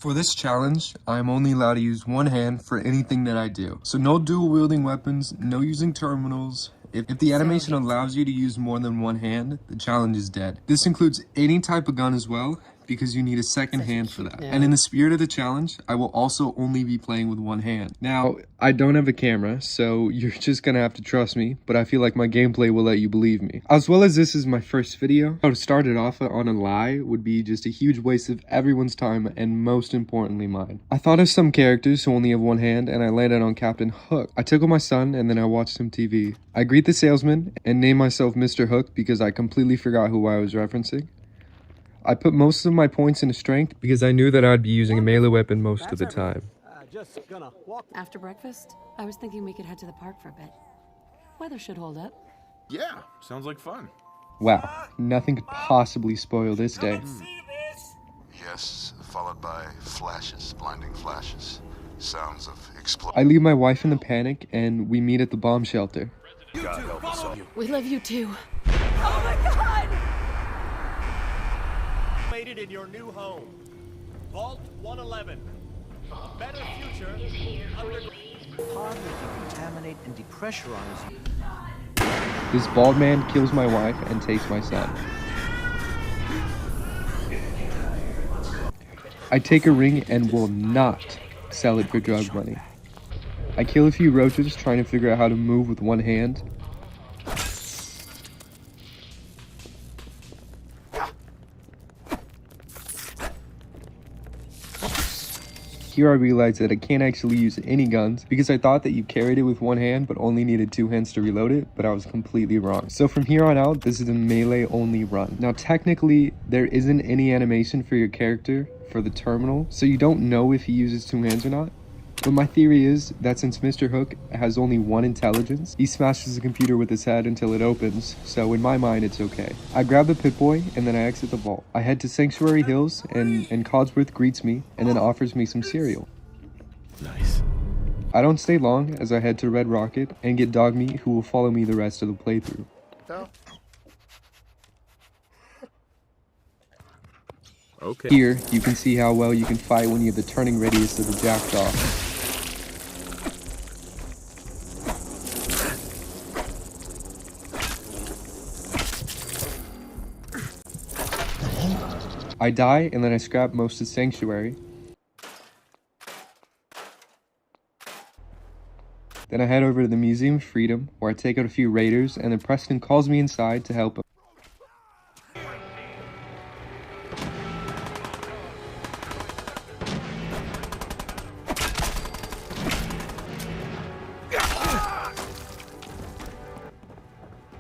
For this challenge, I am only allowed to use one hand for anything that I do. So no dual wielding weapons, no using terminals. If the animation allows you to use more than one hand, the challenge is dead. This includes any type of gun as well, because you need a second hand for that. And in the spirit of the challenge, I will also only be playing with one hand. Now, I don't have a camera, so you're just gonna have to trust me, but I feel like my gameplay will let you believe me. As well as this is my first video, to start it off on a lie would be just a huge waste of everyone's time and most importantly mine. I thought of some characters who only have one hand and I landed on Captain Hook. I tickled my son and then I watched some TV. I greet the salesman and name myself Mr. Hook because I completely forgot who I was referencing. I put most of my points into strength because I knew that I'd be using a melee weapon most of the time. After breakfast, I was thinking we could head to the park for a bit. Weather should hold up. Yeah, sounds like fun. Wow, nothing could possibly spoil this day. Yes, followed by flashes, blinding flashes. Sounds of explosion. I leave my wife in a panic and we meet at the bomb shelter. God help us all. We love you too. Oh my God! Made it in your new home. Vault 111. Better future. Hardly decontaminate and depressurize you. This bald man kills my wife and takes my son. I take a ring and will not sell it for drug money. I kill a few roaches trying to figure out how to move with one hand. Here I realized that I can't actually use any guns because I thought that you carried it with one hand but only needed two hands to reload it, but I was completely wrong. So from here on out, this is a melee only run. Now technically, there isn't any animation for your character for the terminal, so you don't know if he uses two hands or not. But my theory is that since Mr. Hook has only one intelligence, he smashes the computer with his head until it opens, so in my mind it's okay. I grab the Pip-Boy and then I exit the vault. I head to Sanctuary Hills and Codsworth greets me and then offers me some cereal. Nice. I don't stay long as I head to Red Rocket and get Dogmeat, who will follow me the rest of the playthrough. Okay. Here, you can see how well you can fight when you have the turning radius of the Jackdaw. I die and then I scrap most of Sanctuary. Then I head over to the Museum of Freedom where I take out a few raiders and then Preston calls me inside to help him.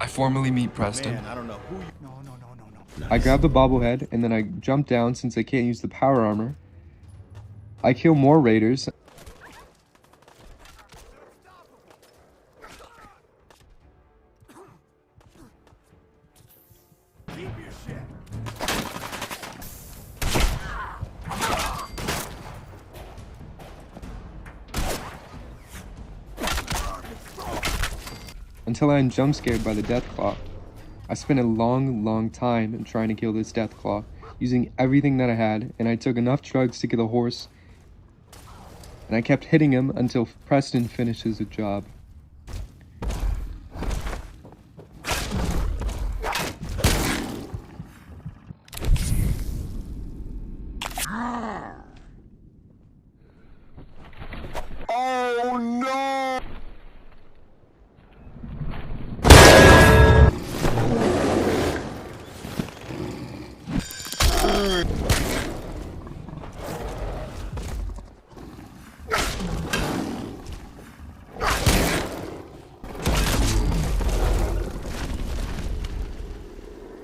I formally meet Preston. Man, I don't know who you... No. I grab the bobblehead and then I jump down since I can't use the power armor. I kill more raiders. Keep your shit. Until I am jump scared by the Deathclaw. I spent a long time in trying to kill this Deathclaw, using everything that I had, and I took enough drugs to kill a horse, and I kept hitting him until Preston finishes the job. Oh no!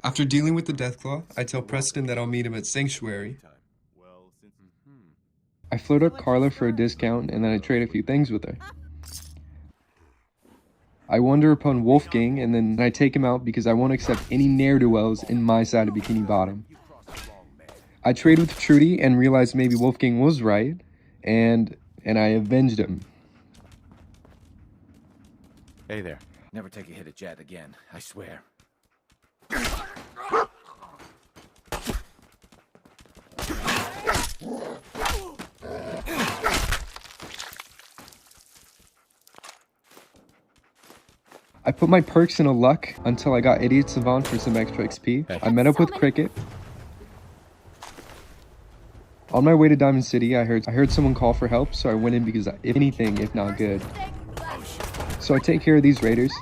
After dealing with the Deathclaw, I tell Preston that I'll meet him at Sanctuary. I flirt up Carla for a discount and then I trade a few things with her. I wander upon Wolfgang and then I take him out because I won't accept any ne'er-do-wells in my side of Bikini Bottom. I trade with Trudy and realize maybe Wolfgang was right, and I avenged him. Hey there. Never take a hit at Jet again, I swear. I put my perks in a luck until I got Idiot Savant for some extra XP. I met up with Cricket. On my way to Diamond City, I heard someone call for help, so I went in because if anything, if not good. So I take care of these raiders.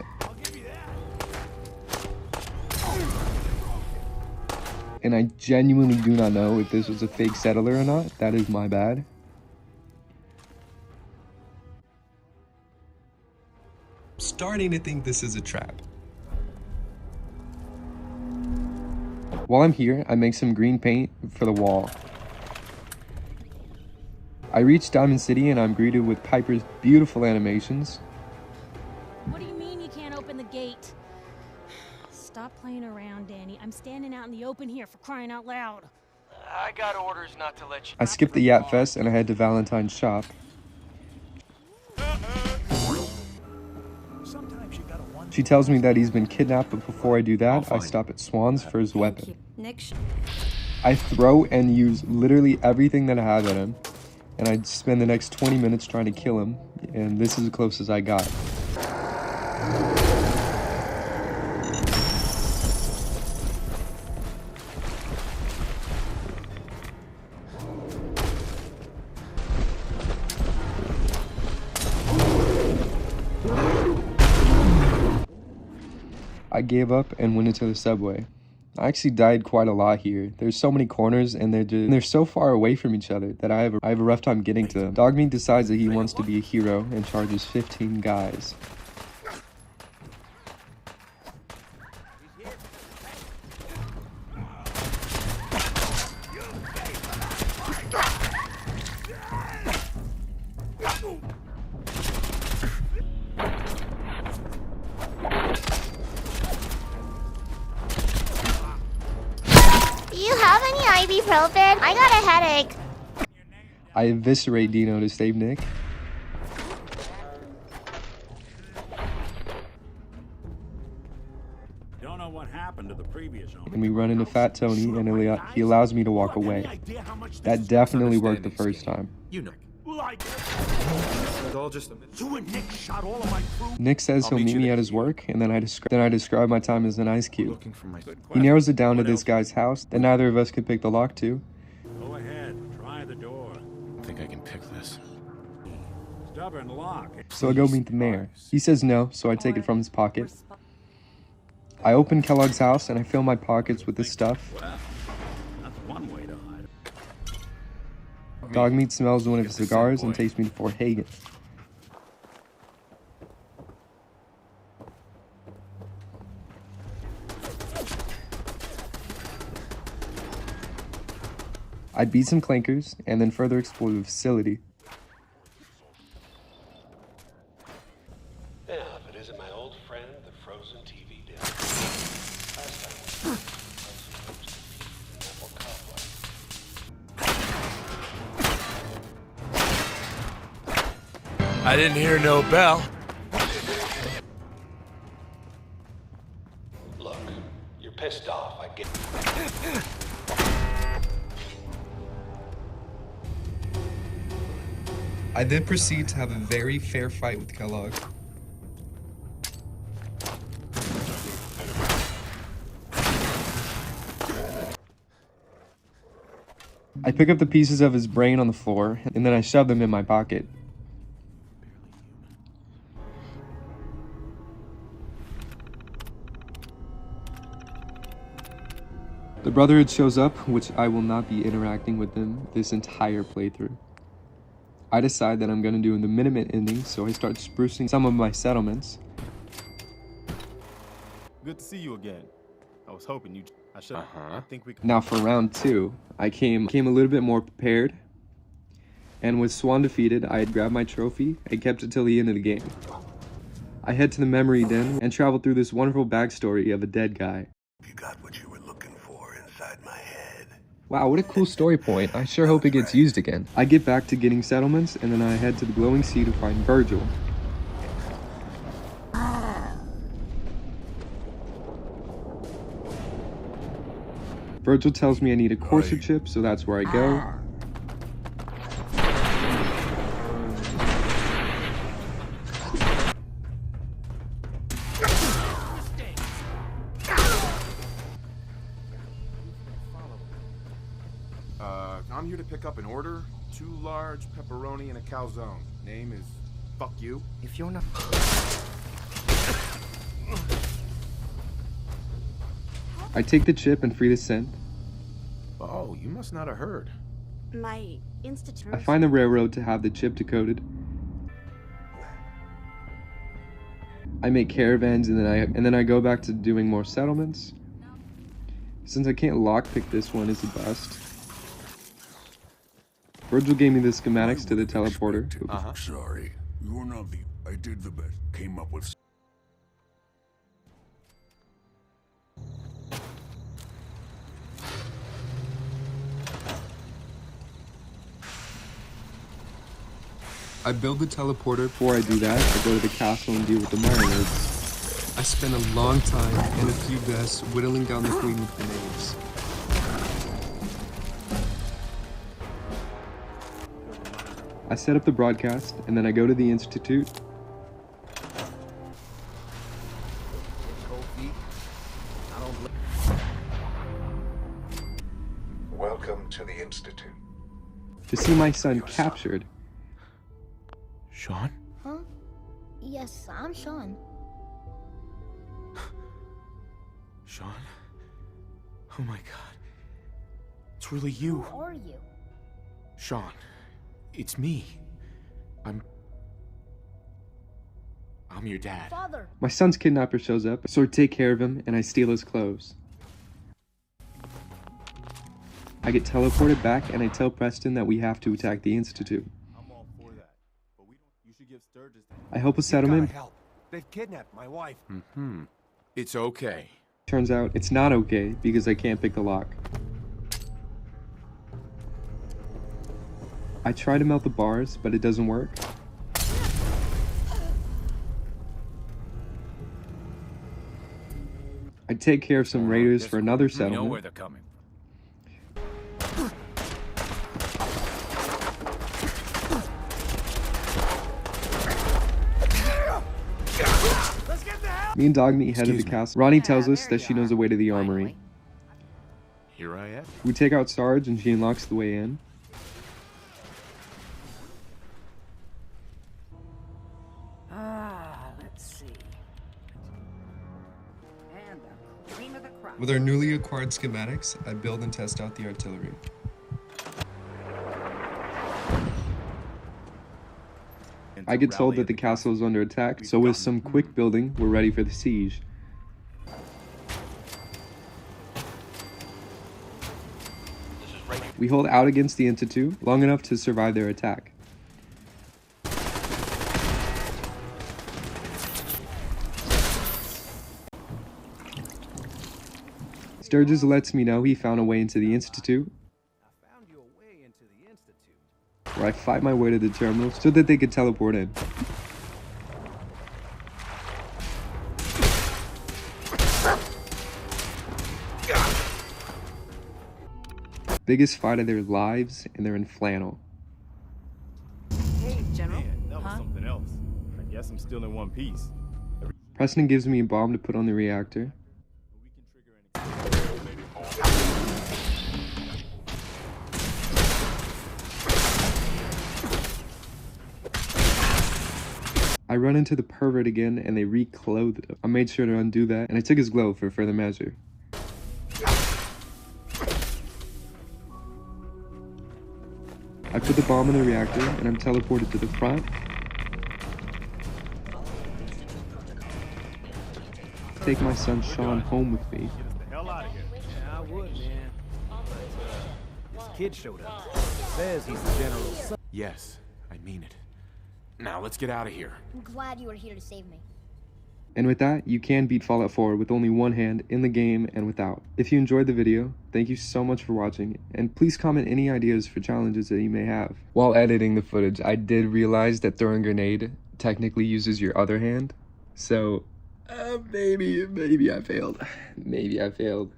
And I genuinely do not know if this was a fake settler or not. That is my bad. Starting to think this is a trap. While I'm here, I make some green paint for the wall. I reach Diamond City and I'm greeted with Piper's beautiful animations. What do you mean you can't open the gate? Stop playing around, Danny. I'm standing out in the open here, for crying out loud. I got orders not to let you. I skip the Yat Fest and I head to Valentine's shop. She tells me that he's been kidnapped, but before I do that, I stop at Swan's for his weapon. I throw and use literally everything that I have at him, and I spend the next 20 minutes trying to kill him, and this is as close as I got. I gave up and went into the subway. I actually died quite a lot here. There's so many corners and they're so far away from each other that I have a rough time getting to them. Dogmeat decides that he wants to be a hero and charges 15 guys. Do you have any ibuprofen? I got a headache. I eviscerate Dino to save Nick. Don't know what happened to the previous owner. And we run into Fat Tony and he allows me to walk away. That definitely worked the first time. You know. It's all just you and Nick shot all of my crew. Nick says he'll meet me at his work, and then I describe my time as an ice cube. Looking for my. He narrows it down to this guy's house that neither of us could pick the lock to. Go ahead, try the door. I think I can pick this. Stubborn lock. So I go meet the mayor. He says no, so I take it from his pocket. I open Kellogg's house and I fill my pockets with this stuff. Well, that's one way to hide it. Dogmeat smells one of his cigars and takes me to Fort Hagen. I beat some clankers and then further explore the facility. Yeah, if it isn't my old friend, the frozen TV disc. Last time I didn't hear no bell. Look, you're pissed off, I get. I then proceed to have a very fair fight with Kellogg. I pick up the pieces of his brain on the floor, and then I shove them in my pocket. The Brotherhood shows up, which I will not be interacting with them this entire playthrough. I decide that I'm going to do the Minutemen ending, so I start sprucing some of my settlements. Good to see you again. I was hoping you. I should. I think we. Now for round 2, I came a little bit more prepared, and with Swan defeated, I had grabbed my trophy and kept it till the end of the game. I head to the memory den and travel through this wonderful backstory of a dead guy. You got what you were looking for inside my head. Wow, what a cool story point. I sure hope it gets used again. I get back to getting settlements, and then I head to the glowing sea to find Virgil. Virgil tells me I need a Corsair chip, so that's where I go. up an order. 2 large pepperoni and a calzone. Name is fuck you. If you're not... I take the chip and free the synth. Oh, you must not have heard. My institute. I find the railroad to have the chip decoded. I make caravans and then I go back to doing more settlements. Since I can't lockpick this one is the best. Virgil gave me the schematics to the teleporter. Sorry, you're not the... I did the best. Came up with... I build the teleporter. Before I do that, I go to the castle and deal with the Mirelords. I spend a long time and a few deaths whittling down the queen with grenades. I set up the broadcast, and then I go to the Institute. Welcome to the Institute. To see my son captured. Sean? Huh? Yes, I'm Sean. Sean? Oh my god. It's really you. Who are you? Sean. It's me. I'm your dad. Father! My son's kidnapper shows up, so I take care of him and I steal his clothes. I get teleported back and I tell Preston that we have to attack the Institute. I'm all for that. But you should give Sturgis... I help a settlement. Help. They've kidnapped my wife. It's okay. Turns out it's not okay because I can't pick the lock. I try to melt the bars, but it doesn't work. I take care of some raiders for another You know where settlement. they're coming. Me and Dogmeat head to the castle. Ronnie tells us that she knows the way to the armory. Here I am. We take out Sarge and she unlocks the way in. Let's see. And the cream of the crop. With our newly acquired schematics, I build and test out the artillery. I get told that the castle is under attack, so with some quick building, we're ready for the siege. We hold out against the Institute long enough to survive their attack. Sturgis lets me know he found a way into the Institute, I found you a way into the Institute. where I fight my way to the terminal so that they could teleport in. Biggest fight of their lives, and they're in flannel. Hey, General. Man, that was something else. I guess I'm still in one piece. Preston gives me a bomb to put on the reactor. We can trigger any... I run into the pervert again and they reclothed him. I made sure to undo that and I took his glove for further measure. I put the bomb in the reactor and I'm teleported to the front. Take my son Sean home with me. Get us the hell out of here. Yeah, I would, man. This kid showed up. Says he's the general's son. Yes, I mean it. Now let's get out of here. I'm glad you were here to save me. And with that, you can beat Fallout 4 with only one hand in the game and without. If you enjoyed the video, thank you so much for watching, and please comment any ideas for challenges that you may have. While editing the footage, I did realize that throwing a grenade technically uses your other hand, so maybe I failed. Maybe I failed.